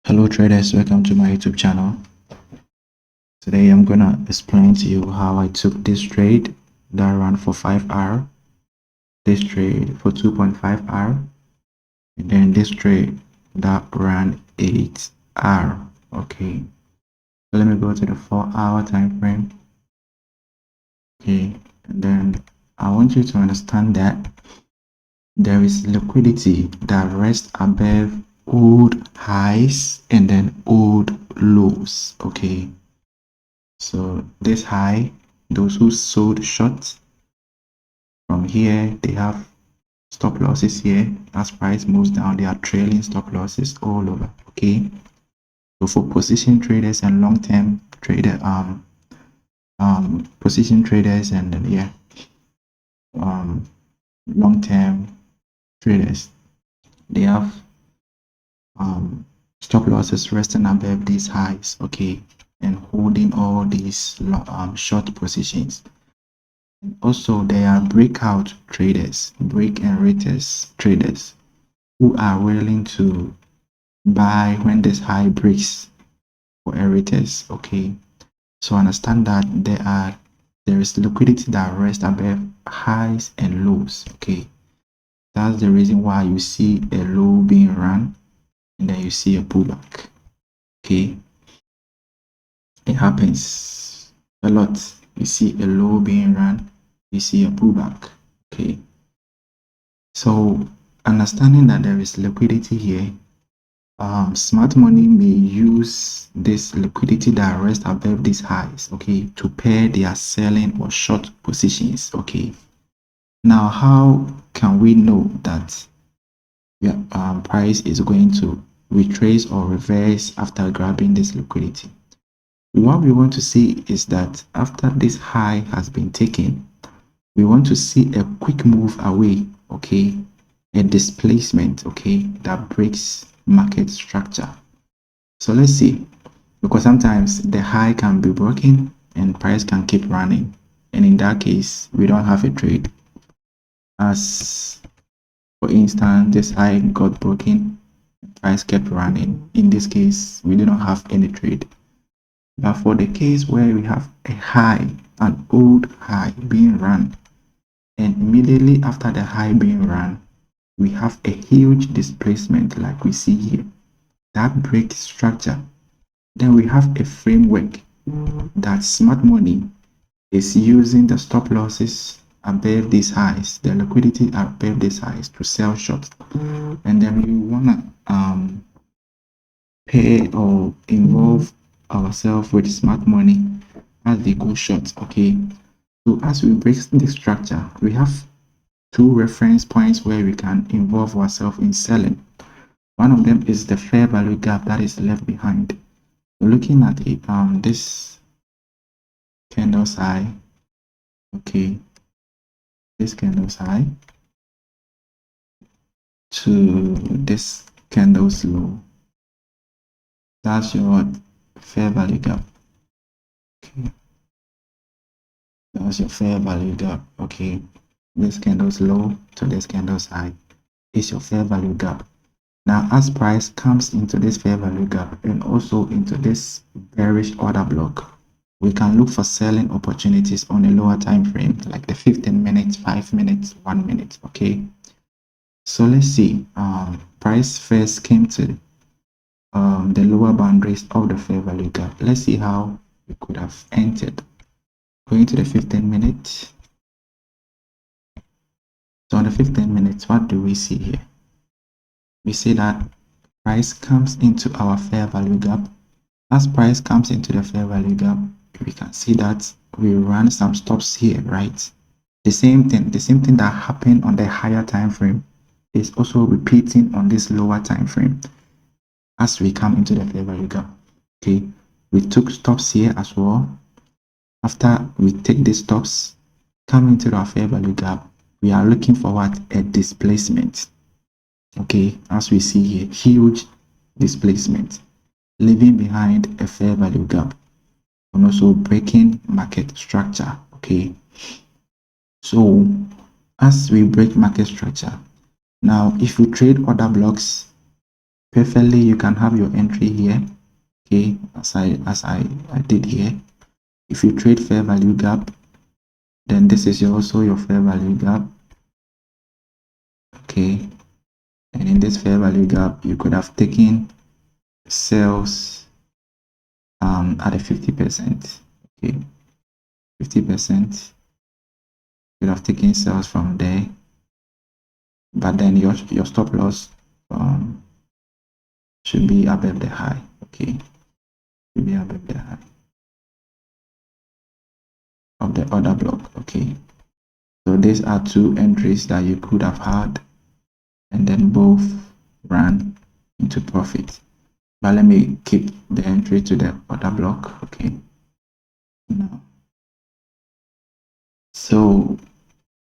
Hello traders, welcome to my YouTube channel. Today I'm gonna explain to you how I took this trade that ran for 5 hours, this trade for 2.5 hours, and then this trade that ran 8 hours. Okay, so let me go to the 4-hour time frame. Okay, and then I want you to understand that there is liquidity that rests above old highs and then old lows. Okay, so this high, those who sold short from here, they have stop losses here. As price moves down, they are trailing stop losses all over. Okay, so for position traders and long-term trader position traders and long-term traders, they have stop losses resting above these highs. Okay, and holding all these short positions. Also, there are breakout traders, break and retest traders who are willing to buy when this high breaks for a retest. Okay, so understand that there is liquidity that rests above highs and lows. Okay, that's the reason why you see a low being run and then you see a pullback. Okay, it happens a lot. You see a low being run, you see a pullback. Okay, so understanding that there is liquidity here, smart money may use this liquidity that rests above these highs, okay, to pair their selling or short positions. Okay, now how can we know that price is going to retrace or reverse after grabbing this liquidity? What we want to see is that after this high has been taken, we want to see a quick move away. Okay, a displacement, okay, that breaks market structure. So let's see, because sometimes the high can be broken and price can keep running, and in that case we don't have a trade. As for instance, this high got broken, price kept running. In this case, we do not have any trade. But for the case where we have a high, an old high being run, and immediately after the high being run, we have a huge displacement like we see here that breaks structure, then we have a framework that smart money is using the stop losses above these highs, the liquidity above these highs to sell short. And then we want to pay or involve ourselves with smart money as they go short. Okay, so as we break the structure, we have two reference points where we can involve ourselves in selling. One of them is the fair value gap that is left behind. So looking at it, this candle's high, okay, this candle's high to this candle's low. That's your fair value gap. Okay, that's your fair value gap. Okay, this candle's low to this candle's high is your fair value gap. Now, as price comes into this fair value gap and also into this bearish order block, we can look for selling opportunities on a lower time frame, like the 15 minutes, 5 minutes, 1 minute. Okay, so let's see. Price first came to the lower boundaries of the fair value gap. Let's see how we could have entered. Going to the 15 minutes. So on the 15 minutes, what do we see here? We see that price comes into our fair value gap. As price comes into the fair value gap, we can see that we run some stops here, right? The same thing that happened on the higher time frame is also repeating on this lower time frame as we come into the fair value gap. Okay, we took stops here as well. After we take these stops, come into our fair value gap, we are looking for what? A displacement. Okay, as we see here, huge displacement, leaving behind a fair value gap and also breaking market structure. Okay, so as we break market structure, now if we trade order blocks, perfectly, you can have your entry here, okay, as I did here. If you trade fair value gap, then this is also your fair value gap, okay. And in this fair value gap, you could have taken sales at a 50%, okay, 50%. You could have taken sales from there, but then your stop loss should be above the high, okay, should be above the high of the order block, okay. So these are two entries that you could have had, and then both ran into profit. But let me keep the entry to the order block, okay. Now, so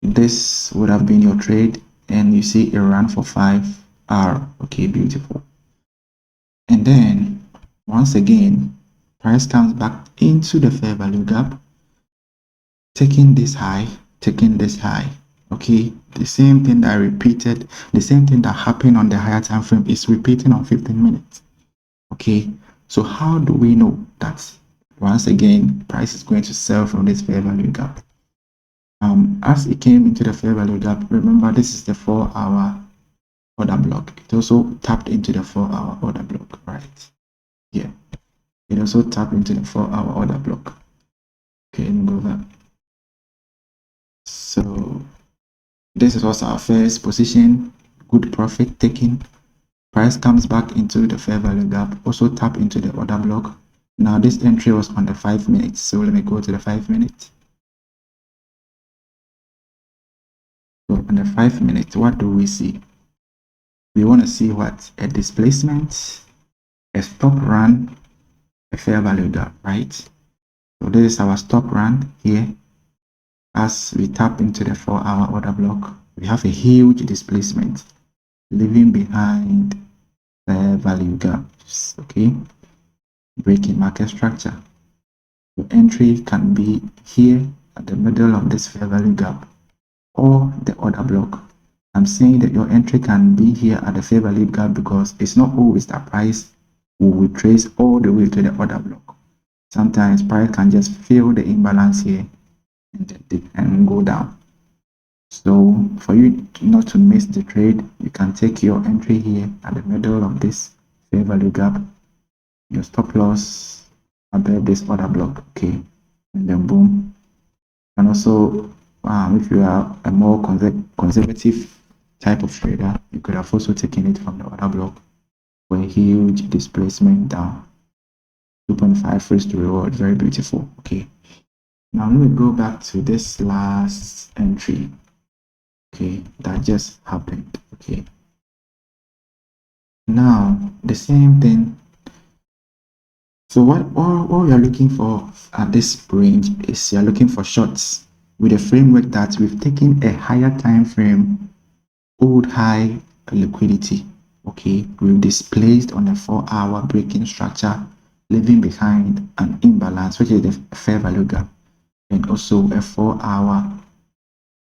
this would have been your trade, and you see it ran for 5 hours, okay, beautiful. And then once again, price comes back into the fair value gap, taking this high, okay. The same thing that repeated, the same thing that happened on the higher time frame is repeating on 15 minutes, okay. So how do we know that once again price is going to sell from this fair value gap? As it came into the fair value gap, remember this is the 4-hour order block. It also tapped into the 4-hour order block, right? Yeah, it also tapped into the 4-hour order block. Okay, let me go back. So this was our first position, good profit taking. Price comes back into the fair value gap, also tap into the order block. Now this entry was on the 5 minutes, so let me go to the 5 minutes. So on the 5 minutes, what do we see? We want to see what? A displacement, a stop run, a fair value gap, right? So this is our stop run here. As we tap into the 4-hour order block, we have a huge displacement, leaving behind fair value gaps, okay? Breaking market structure. Your entry can be here at the middle of this fair value gap or the order block. I'm saying that your entry can be here at the fair value gap because it's not always that price will retrace all the way to the order block. Sometimes price can just fill the imbalance here and go down. So for you not to miss the trade, you can take your entry here at the middle of this fair value gap, your stop loss above this order block, okay, and then boom. And also, if you are a more conservative type of trader, you could have also taken it from the order block for a huge displacement down. 2.5 risk to reward, very beautiful, okay. Now let me go back to this last entry, okay, that just happened, okay. Now the same thing. So what all you're looking for at this range is you're looking for shorts with a framework that we've taken a higher time frame, old high liquidity, okay. We've displaced on a 4-hour breaking structure, leaving behind an imbalance, which is the fair value gap, and also a 4-hour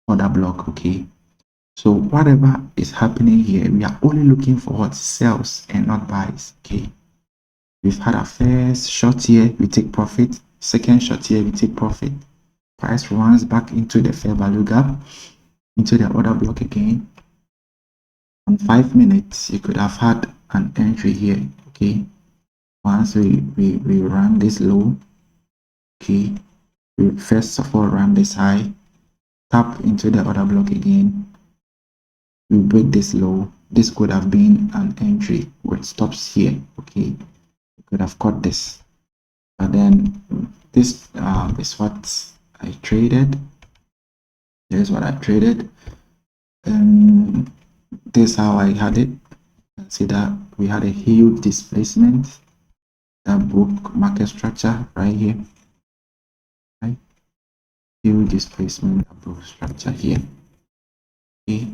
order block, okay. So whatever is happening here, we are only looking for what sells and not buys, okay. We've had our first short here, we take profit. Second short here, we take profit. Price runs back into the fair value gap, into the order block again. On 5 minutes, you could have had an entry here, okay. Once we run this low, okay, we first of all run this high, tap into the order block again, we break this low. This could have been an entry with stops here, okay. You could have caught this, but then this is what I traded. Here's what I traded, and this is how I had it. See that we had a huge displacement that broke market structure right here, right? Huge displacement that broke structure here, okay.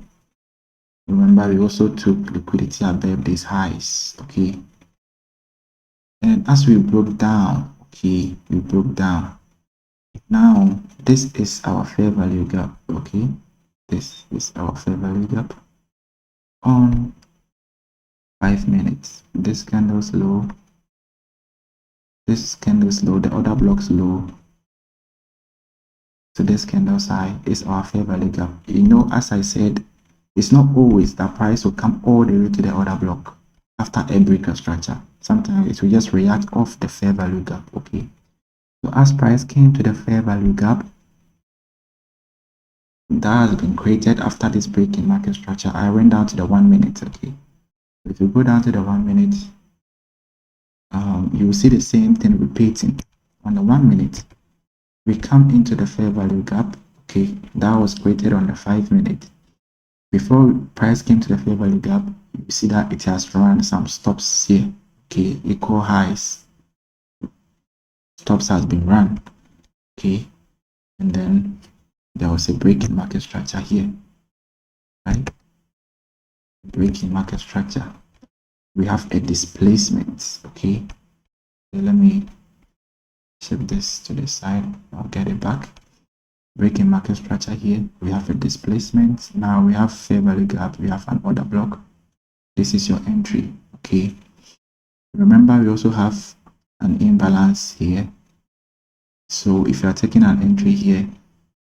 Remember, we also took liquidity above these highs, okay. And as we broke down, okay, we broke down. Now this is our fair value gap, okay. This is our fair value gap on 5 minutes. This candle's low, this candle's low, the other block's low. So this candle's high is our fair value gap. You know, as I said, it's not always that price will come all the way to the other block after a breaker structure. Sometimes it will just react off the fair value gap. Okay, so as price came to the fair value gap that has been created after this break in market structure, I went down to the 1 minute. Okay, if you go down to the 1 minute, you will see the same thing repeating. On the 1 minute, we come into the fair value gap. Okay, that was created on the 5 minute. Before price came to the fair value gap, you see that it has run some stops here. Okay, equal highs. Stops has been run. Okay, and then there was a break in market structure here, right? Break in market structure. We have a displacement. Okay, so let me shift this to the side. I'll get it back. Break in market structure here. We have a displacement. Now we have fair value gap. We have an order block. This is your entry. Okay, remember we also have an imbalance here. So if you are taking an entry here,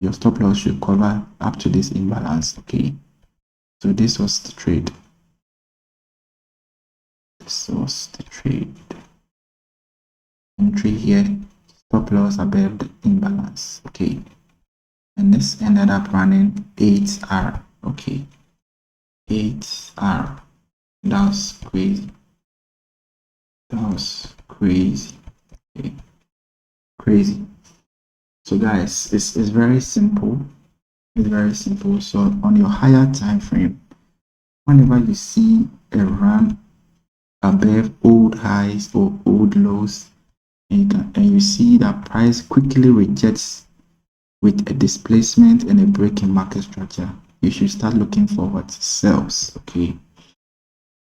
your stop loss should cover up to this imbalance. Okay, so this was the trade. This was the trade. Entry here, stop loss above the imbalance. Okay, and this ended up running 8R. Okay, 8R. That was crazy. That was crazy. Okay, crazy. So guys, it's very simple. It's very simple. So on your higher time frame, whenever you see a run above old highs or old lows, and you see that price quickly rejects with a displacement and a break in market structure, you should start looking for what sells. Okay,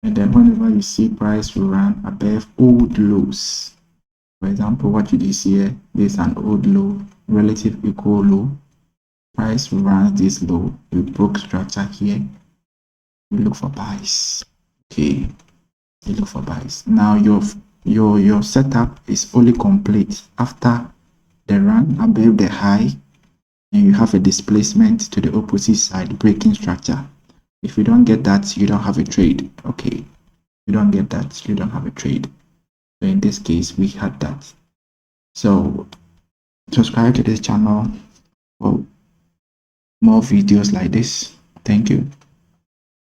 and then whenever you see price run above old lows, for example, what you did here, this is an old low, relative equal low. Price runs this low, you broke structure here, you look for buys. Okay, you look for buys. Now your setup is fully complete after the run above the high and you have a displacement to the opposite side, breaking structure. If you don't get that, you don't have a trade. Okay, you don't get that, you don't have a trade. So in this case, we had that. So subscribe to this channel for more videos like this. Thank you.